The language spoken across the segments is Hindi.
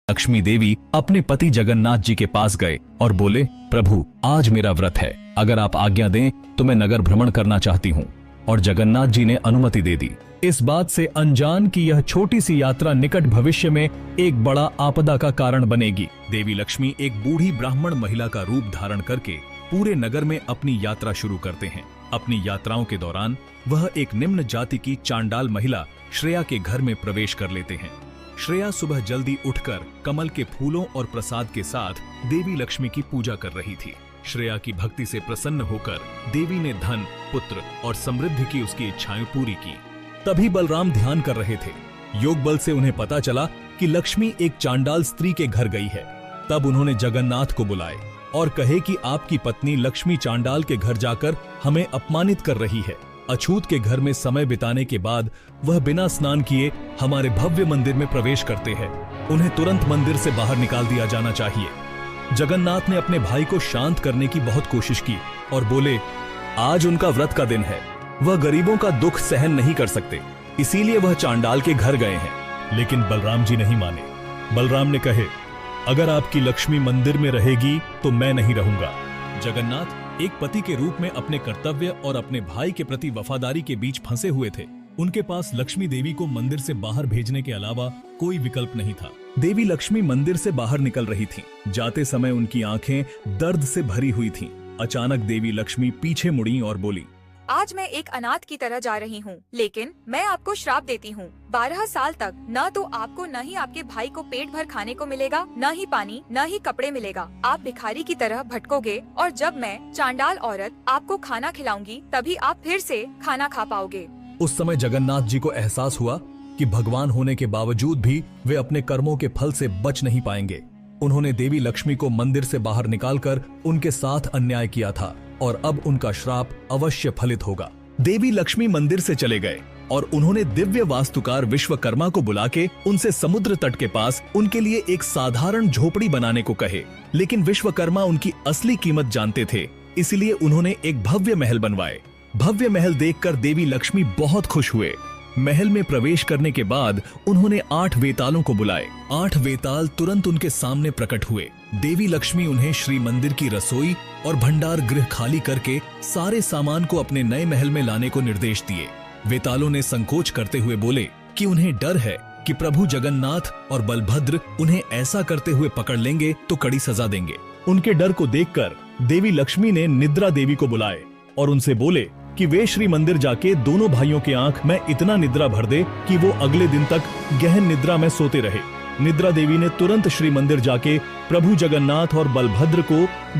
लक्ष्मी देवी अपने पति जगन्नाथ जी के पास गए और बोले, प्रभु आज मेरा व्रत है, अगर आप आज्ञा दें तो मैं नगर भ्रमण करना चाहती हूँ। और जगन्नाथ जी ने अनुमति दे दी। इस बात से अनजान की यह छोटी सी यात्रा निकट भविष्य में एक बड़ा आपदा का कारण बनेगी। देवी लक्ष्मी एक बूढ़ी ब्राह्मण महिला का रूप धारण करके पूरे नगर में अपनी यात्रा शुरू करते हैं। अपनी यात्राओं के दौरान वह एक निम्न जाति की चांडाल महिला श्रेया के घर में प्रवेश कर लेते हैं। श्रेया सुबह जल्दी उठकर कमल के फूलों और प्रसाद के साथ देवी लक्ष्मी की पूजा कर रही थी। श्रेया की भक्ति से प्रसन्न होकर देवी ने धन, पुत्र और समृद्धि की उसकी इच्छाएं पूरी की। तभी बलराम ध्यान कर रहे थे। योग बल से उन्हें पता चला कि लक्ष्मी एक चांडाल स्त्री के घर गई है। तब उन्होंने जगन्नाथ को बुलाए और कहे कि आपकी पत्नी लक्ष्मी चांडाल के घर जाकर हमें अपमानित कर रही है। अछूत के घर में समय बिताने के बाद वह बिना स्नान किए हमारे भव्य मंदिर में प्रवेश करते हैं। उन्हें तुरंत मंदिर से बाहर निकाल दिया जाना चाहिए। जगन्नाथ ने अपने भाई को शांत करने की बहुत कोशिश की और बोले, आज उनका व्रत का दिन है, वह गरीबों का दुख सहन नहीं कर सकते, इसीलिए वह चांडाल के घर गए हैं। लेकिन बलराम जी नहीं माने। बलराम ने कहे, अगर आपकी लक्ष्मी मंदिर में रहेगी तो मैं नहीं रहूंगा। जगन्नाथ एक पति के रूप में अपने कर्तव्य और अपने भाई के प्रति वफादारी के बीच फंसे हुए थे। उनके पास लक्ष्मी देवी को मंदिर से बाहर भेजने के अलावा कोई विकल्प नहीं था। देवी लक्ष्मी मंदिर से बाहर निकल रही थीं। जाते समय उनकी आंखें दर्द से भरी हुई थीं। अचानक देवी लक्ष्मी पीछे मुड़ी और बोली, आज मैं एक अनाथ की तरह जा रही हूँ, लेकिन मैं आपको श्राप देती हूँ। 12 साल तक न तो आपको न ही आपके भाई को पेट भर खाने को मिलेगा, न ही पानी, न ही कपड़े मिलेगा। आप भिखारी की तरह भटकोगे और जब मैं चांडाल औरत आपको खाना खिलाऊंगी तभी आप फिर से खाना खा पाओगे। उस समय जगन्नाथ जी को एहसास हुआ कि भगवान होने के बावजूद भी वे अपने कर्मों के फल से बच नहीं पाएंगे। उन्होंने देवी लक्ष्मी को मंदिर से बाहर निकालकर उनके साथ अन्याय किया था और अब उनका श्राप अवश्य फलित होगा। देवी लक्ष्मी मंदिर से चले गए और उन्होंने दिव्य वास्तुकार विश्वकर्मा को बुला के उनसे समुद्र तट के पास उनके लिए एक साधारण झोपड़ी बनाने को कहे। लेकिन विश्वकर्मा उनकी असली कीमत जानते थे, इसलिए उन्होंने एक भव्य महल बनवाए। भव्य महल देखकर देवी लक्ष्मी बहुत खुश हुए। महल में प्रवेश करने के बाद उन्होंने 8 वेतालों को बुलाए। 8 वेताल तुरंत उनके सामने प्रकट हुए। देवी लक्ष्मी उन्हें श्री मंदिर की रसोई और भंडार गृह खाली करके सारे सामान को अपने नए महल में लाने को निर्देश दिए। वेतालों ने संकोच करते हुए बोले कि उन्हें डर है कि प्रभु जगन्नाथ और बलभद्र उन्हें ऐसा करते हुए पकड़ लेंगे तो कड़ी सजा देंगे। उनके डर को देखकर देवी लक्ष्मी ने निद्रा देवी को बुलाए और उनसे बोले कि वे श्री मंदिर जाके दोनों भाइयों के आंख में इतना निद्रा भर दे कि वो अगले दिन तक गहन निद्रा में सोते रहे। निद्रा देवी ने तुरंत श्री मंदिर जाके प्रभु जगन्नाथ और बलभद्र को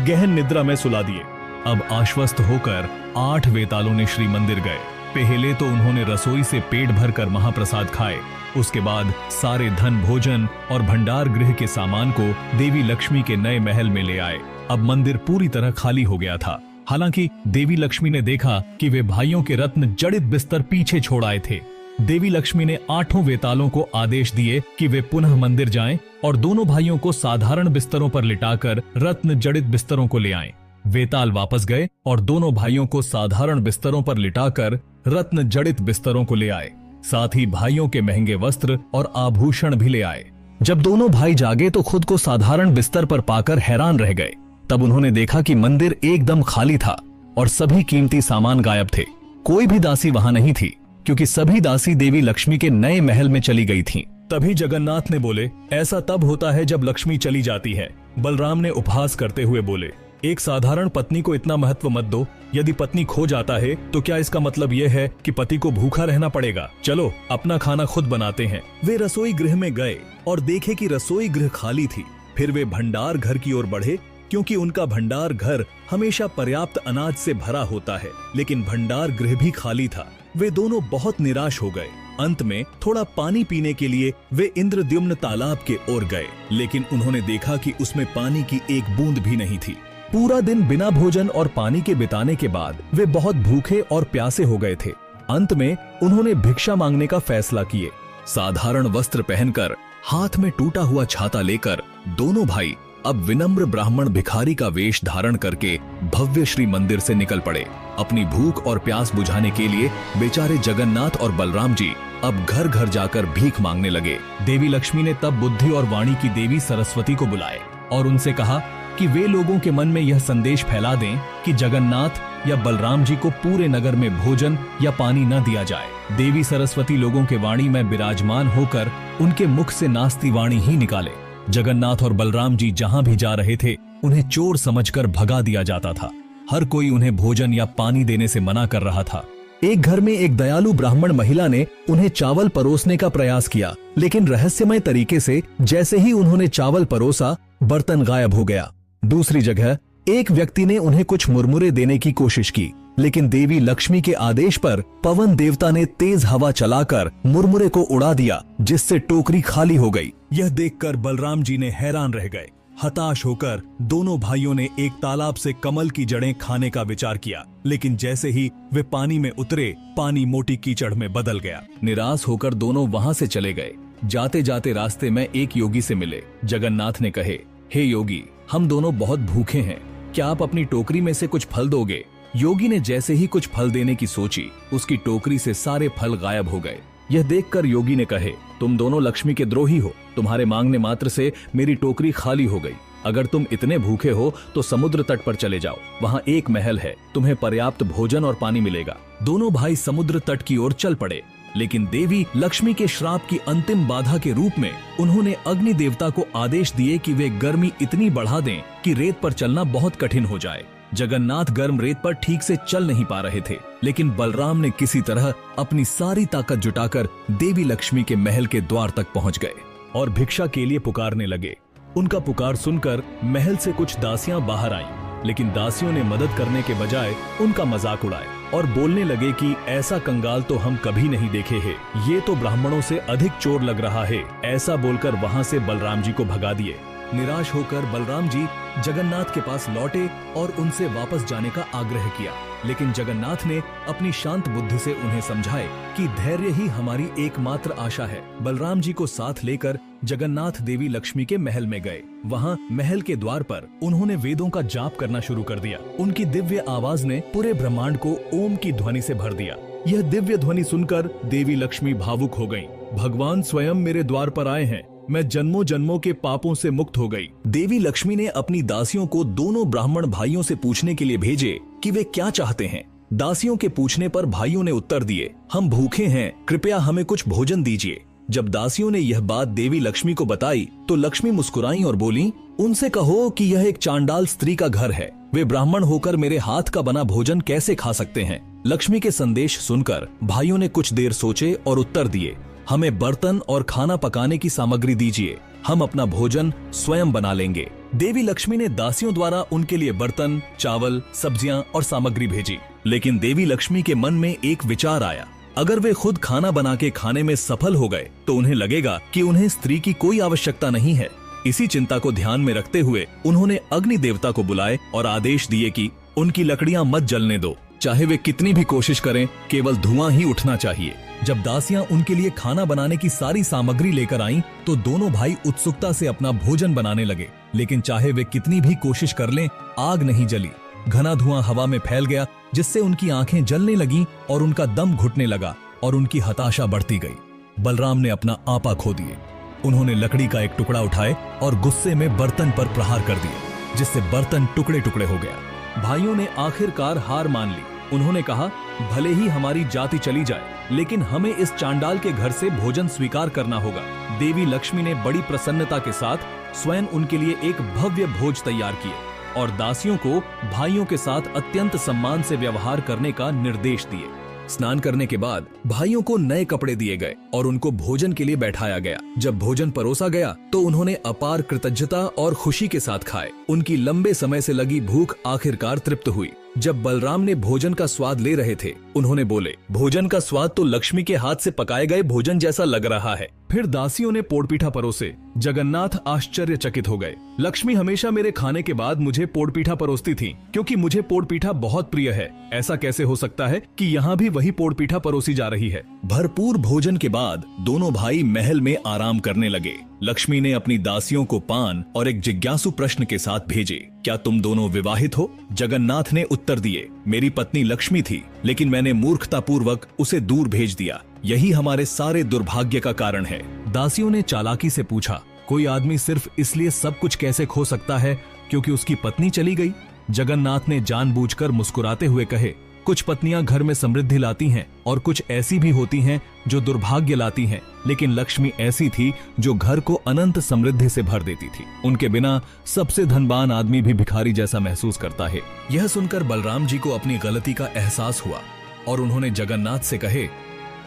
गहन निद्रा में सुला दिए। अब आश्वस्त होकर 8 वेतालों ने श्री मंदिर गए। पहले तो उन्होंने रसोई से पेट भरकर महाप्रसाद खाए। उसके बाद सारे धन, भोजन और भंडार गृह के सामान को देवी लक्ष्मी के नए महल में ले आए। अब मंदिर पूरी तरह खाली हो गया था। हालांकि देवी लक्ष्मी ने देखा कि वे भाइयों के रत्न जड़ित बिस्तर पीछे छोड़ आए थे। देवी लक्ष्मी ने 8 वेतालों को आदेश दिए कि वे पुनः मंदिर जाएं और दोनों भाइयों को साधारण बिस्तरों पर लिटाकर रत्न जड़ित बिस्तरों को ले आएं। वेताल वापस गए और दोनों भाइयों को साधारण बिस्तरों पर लिटाकर रत्न जड़ित बिस्तरों को ले आए। साथ ही भाइयों के महंगे वस्त्र और आभूषण भी ले आए। जब दोनों भाई जागे तो खुद को साधारण बिस्तर पर पाकर हैरान रह गए। तब उन्होंने देखा कि मंदिर एकदम खाली था और सभी कीमती सामान गायब थे। कोई भी दासी वहां नहीं थी, क्योंकि सभी दासी देवी लक्ष्मी के नए महल में चली गई थीं। तभी जगन्नाथ ने बोले, ऐसा तब होता है जब लक्ष्मी चली जाती है। बलराम ने उपहास करते हुए बोले, एक साधारण पत्नी को इतना महत्व मत दो। यदि पत्नी खो जाता है तो क्या इसका मतलब यह है कि पति को भूखा रहना पड़ेगा? चलो अपना खाना खुद बनाते हैं। वे रसोई गृह में गए और देखे कि रसोई गृह खाली थी। फिर वे भंडार घर की ओर बढ़े, क्योंकि उनका भंडार घर हमेशा पर्याप्त अनाज से भरा होता है, लेकिन भंडार गृह भी खाली था। वे दोनों बहुत निराश हो गए। अंत में थोड़ा पानी पीने के लिए वे इंद्रद्युम्न तालाब के ओर गए, लेकिन उन्होंने देखा कि उसमें पानी की एक बूंद भी नहीं थी। पूरा दिन बिना भोजन और पानी के बिताने के बाद वे बहुत भूखे और प्यासे हो गए थे। अंत में उन्होंने भिक्षा मांगने का फैसला किए। साधारण वस्त्र पहनकर, हाथ में टूटा हुआ छाता लेकर दोनों भाई अब विनम्र ब्राह्मण भिखारी का वेश धारण करके भव्य श्री मंदिर से निकल पड़े। अपनी भूख और प्यास बुझाने के लिए बेचारे जगन्नाथ और बलराम जी अब घर घर जाकर भीख मांगने लगे। देवी लक्ष्मी ने तब बुद्धि और वाणी की देवी सरस्वती को बुलाए और उनसे कहा कि वे लोगों के मन में यह संदेश फैला दें कि जगन्नाथ या बलराम जी को पूरे नगर में भोजन या पानी न दिया जाए। देवी सरस्वती लोगों के वाणी में विराजमान होकर उनके मुख से नास्ती वाणी ही निकाले। जगन्नाथ और बलराम जी जहां भी जा रहे थे उन्हें चोर समझकर भगा दिया जाता था। हर कोई उन्हें भोजन या पानी देने से मना कर रहा था। एक घर में एक दयालु ब्राह्मण महिला ने उन्हें चावल परोसने का प्रयास किया, लेकिन रहस्यमय तरीके से जैसे ही उन्होंने चावल परोसा, बर्तन गायब हो गया। दूसरी जगह एक व्यक्ति ने उन्हें कुछ मुरमुरे देने की कोशिश की, लेकिन देवी लक्ष्मी के आदेश पर पवन देवता ने तेज हवा चलाकर मुरमुरे को उड़ा दिया, जिससे टोकरी खाली हो गई। यह देखकर बलराम जी ने हैरान रह गए। हताश होकर दोनों भाइयों ने एक तालाब से कमल की जड़ें खाने का विचार किया, लेकिन जैसे ही वे पानी में उतरे, पानी मोटी कीचड़ में बदल गया। निराश होकर दोनों वहां से चले गए। जाते जाते रास्ते में एक योगी से मिले। जगन्नाथ ने कहे, हे योगी, हम दोनों बहुत भूखे हैं, क्या आप अपनी टोकरी में से कुछ फल दोगे? योगी ने जैसे ही कुछ फल देने की सोची, उसकी टोकरी से सारे फल गायब हो गए। यह देखकर योगी ने कहे, तुम दोनों लक्ष्मी के द्रोही हो, तुम्हारे मांगने मात्र से मेरी टोकरी खाली हो गई। अगर तुम इतने भूखे हो तो समुद्र तट पर चले जाओ, वहाँ एक महल है, तुम्हें पर्याप्त भोजन और पानी मिलेगा। दोनों भाई समुद्र तट की ओर चल पड़े, लेकिन देवी लक्ष्मी के श्राप की अंतिम बाधा के रूप में उन्होंने अग्नि देवता को आदेश दिए कि वे गर्मी इतनी बढ़ा दें कि रेत पर चलना बहुत कठिन हो जाए। जगन्नाथ गर्म रेत पर ठीक से चल नहीं पा रहे थे, लेकिन बलराम ने किसी तरह अपनी सारी ताकत जुटाकर देवी लक्ष्मी के महल के द्वार तक पहुंच गए और भिक्षा के लिए पुकारने लगे। उनका पुकार सुनकर महल से कुछ दासियां बाहर आईं, लेकिन दासियों ने मदद करने के बजाय उनका मजाक उड़ाए और बोलने लगे कि ऐसा कंगाल तो हम कभी नहीं देखे हैं, ये तो ब्राह्मणों से अधिक चोर लग रहा है। ऐसा बोलकर वहां से बलराम जी को भगा दिए। निराश होकर बलराम जी जगन्नाथ के पास लौटे और उनसे वापस जाने का आग्रह किया, लेकिन जगन्नाथ ने अपनी शांत बुद्धि से उन्हें समझाए कि धैर्य ही हमारी एकमात्र आशा है। बलराम जी को साथ लेकर जगन्नाथ देवी लक्ष्मी के महल में गए। वहाँ महल के द्वार पर उन्होंने वेदों का जाप करना शुरू कर दिया। उनकी दिव्य आवाज ने पूरे ब्रह्मांड को ओम की ध्वनि से भर दिया। यह दिव्य ध्वनि सुनकर देवी लक्ष्मी भावुक हो गयी। भगवान स्वयं मेरे द्वार पर आए हैं, मैं जन्मों जन्मों के पापों से मुक्त हो गई। देवी लक्ष्मी ने अपनी दासियों को दोनों ब्राह्मण भाइयों से पूछने के लिए भेजे कि वे क्या चाहते हैं। दासियों के पूछने पर भाइयों ने उत्तर दिए, हम भूखे हैं, कृपया हमें कुछ भोजन दीजिए। जब दासियों ने यह बात देवी लक्ष्मी को बताई तो लक्ष्मी मुस्कुराई और बोली, उनसे कहो कि यह एक चांडाल स्त्री का घर है, वे ब्राह्मण होकर मेरे हाथ का बना भोजन कैसे खा सकते हैं। लक्ष्मी के संदेश सुनकर भाइयों ने कुछ देर सोचे और उत्तर दिए, हमें बर्तन और खाना पकाने की सामग्री दीजिए, हम अपना भोजन स्वयं बना लेंगे। देवी लक्ष्मी ने दासियों द्वारा उनके लिए बर्तन, चावल, सब्जियां और सामग्री भेजी, लेकिन देवी लक्ष्मी के मन में एक विचार आया, अगर वे खुद खाना बना के खाने में सफल हो गए तो उन्हें लगेगा कि उन्हें स्त्री की कोई आवश्यकता नहीं है। इसी चिंता को ध्यान में रखते हुए उन्होंने अग्नि देवता को बुलाए और आदेश दिए कि उनकी लकड़ियां मत जलने दो, चाहे वे कितनी भी कोशिश करें, केवल धुआं ही उठना चाहिए। जब दासियां उनके लिए खाना बनाने की सारी सामग्री लेकर आईं, तो दोनों भाई उत्सुकता से अपना भोजन बनाने लगे, लेकिन चाहे वे कितनी भी कोशिश कर लें, आग नहीं जली। घना धुआं हवा में फैल गया, जिससे उनकी आंखें जलने लगीं और उनका दम घुटने लगा और उनकी हताशा बढ़ती गई। बलराम ने अपना आपा खो दिए। उन्होंने लकड़ी का एक टुकड़ा उठाए और गुस्से में बर्तन पर प्रहार कर दिए, जिससे बर्तन टुकड़े टुकड़े हो गया। भाइयों ने आखिरकार हार मान ली। उन्होंने कहा, भले ही हमारी जाति चली जाए, लेकिन हमें इस चांडाल के घर से भोजन स्वीकार करना होगा। देवी लक्ष्मी ने बड़ी प्रसन्नता के साथ स्वयं उनके लिए एक भव्य भोज तैयार किए और दासियों को भाइयों के साथ अत्यंत सम्मान से व्यवहार करने का निर्देश दिए। स्नान करने के बाद भाइयों को नए कपड़े दिए गए और उनको भोजन के लिए बैठाया गया। जब भोजन परोसा गया तो उन्होंने अपार कृतज्ञता और खुशी के साथ खाए। उनकी लंबे समय से लगी भूख आखिरकार तृप्त हुई। जब बलराम ने भोजन का स्वाद ले रहे थे, उन्होंने बोले, भोजन का स्वाद तो लक्ष्मी के हाथ से पकाए गए भोजन जैसा लग रहा है। फिर दासियों ने पोड़पीठा परोसे। जगन्नाथ आश्चर्यचकित हो गए। लक्ष्मी हमेशा मेरे खाने के बाद मुझे पोड़पीठा परोसती थी, क्योंकि मुझे पोड़पीठा बहुत प्रिय है। ऐसा कैसे हो सकता है कि यहाँ भी वही पोड़पीठा परोसी जा रही है। भरपूर भोजन के बाद दोनों भाई महल में आराम करने लगे। लक्ष्मी ने अपनी दासियों को पान और एक जिज्ञासु प्रश्न के साथ भेजे, क्या तुम दोनों विवाहित हो? जगन्नाथ ने उत्तर दिए, मेरी पत्नी लक्ष्मी थी, लेकिन मैंने मैंने मूर्खतापूर्वक उसे दूर भेज दिया। यही हमारे सारे दुर्भाग्य का कारण है। दासियों ने चालाकी से पूछा, कोई आदमी सिर्फ इसलिए सब कुछ कैसे खो सकता है क्योंकि उसकी पत्नी चली गई? जगन्नाथ ने जानबूझकर मुस्कुराते हुए कहे, कुछ पत्नियां घर में समृद्धि लाती हैं और कुछ ऐसी भी होती हैं जो दुर्भाग्य लाती हैं, लेकिन लक्ष्मी ऐसी थी जो घर को अनंत समृद्धि से भर देती थी। उनके बिना सबसे धनवान आदमी भी भिखारी जैसा महसूस करता है। यह सुनकर बलराम जी को अपनी गलती का एहसास हुआ और उन्होंने जगन्नाथ से कहे,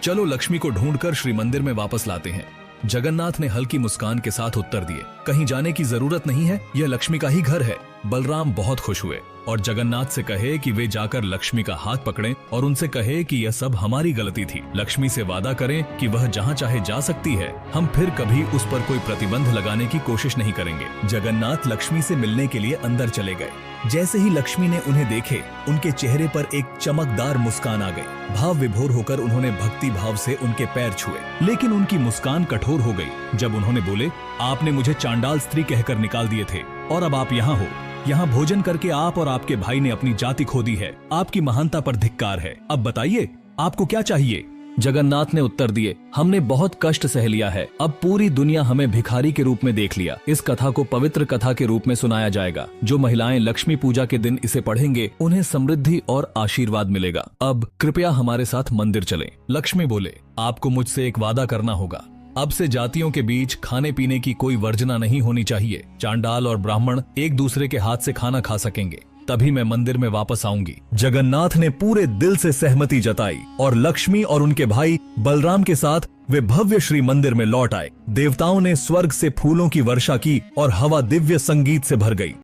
चलो लक्ष्मी को ढूंढकर श्री मंदिर में वापस लाते हैं। जगन्नाथ ने हल्की मुस्कान के साथ उत्तर दिए, कहीं जाने की जरूरत नहीं है, यह लक्ष्मी का ही घर है। बलराम बहुत खुश हुए और जगन्नाथ से कहे कि वे जाकर लक्ष्मी का हाथ पकड़ें और उनसे कहे कि यह सब हमारी गलती थी। लक्ष्मी से वादा करें कि वह जहां चाहे जा सकती है, हम फिर कभी उस पर कोई प्रतिबंध लगाने की कोशिश नहीं करेंगे। जगन्नाथ लक्ष्मी से मिलने के लिए अंदर चले गए। जैसे ही लक्ष्मी ने उन्हें देखे, उनके चेहरे पर एक चमकदार मुस्कान आ गई। भाव विभोर होकर उन्होंने भक्ति भाव से उनके पैर छुए, लेकिन उनकी मुस्कान कठोर हो गई जब उन्होंने बोले, आपने मुझे चांडाल स्त्री कहकर निकाल दिए थे और अब आप यहाँ हो। यहाँ भोजन करके आप और आपके भाई ने अपनी जाति खो दी है। आपकी महानता पर धिक्कार है। अब बताइए, आपको क्या चाहिए? जगन्नाथ ने उत्तर दिए, हमने बहुत कष्ट सह लिया है। अब पूरी दुनिया हमें भिखारी के रूप में देख लिया। इस कथा को पवित्र कथा के रूप में सुनाया जाएगा। जो महिलाएं लक्ष्मी पूजा के दिन इसे पढ़ेंगे, उन्हें समृद्धि और आशीर्वाद मिलेगा। अब कृपया हमारे साथ मंदिर चलें। लक्ष्मी बोले, आपको मुझसे एक वादा करना होगा। अब से जातियों के बीच खाने पीने की कोई वर्जना नहीं होनी चाहिए। चांडाल और ब्राह्मण एक दूसरे के हाथ से खाना खा सकेंगे, तभी मैं मंदिर में वापस आऊंगी। जगन्नाथ ने पूरे दिल से सहमति जताई और लक्ष्मी और उनके भाई बलराम के साथ वे भव्य श्री मंदिर में लौट आए। देवताओं ने स्वर्ग से फूलों की वर्षा की और हवा दिव्य संगीत से भर गई।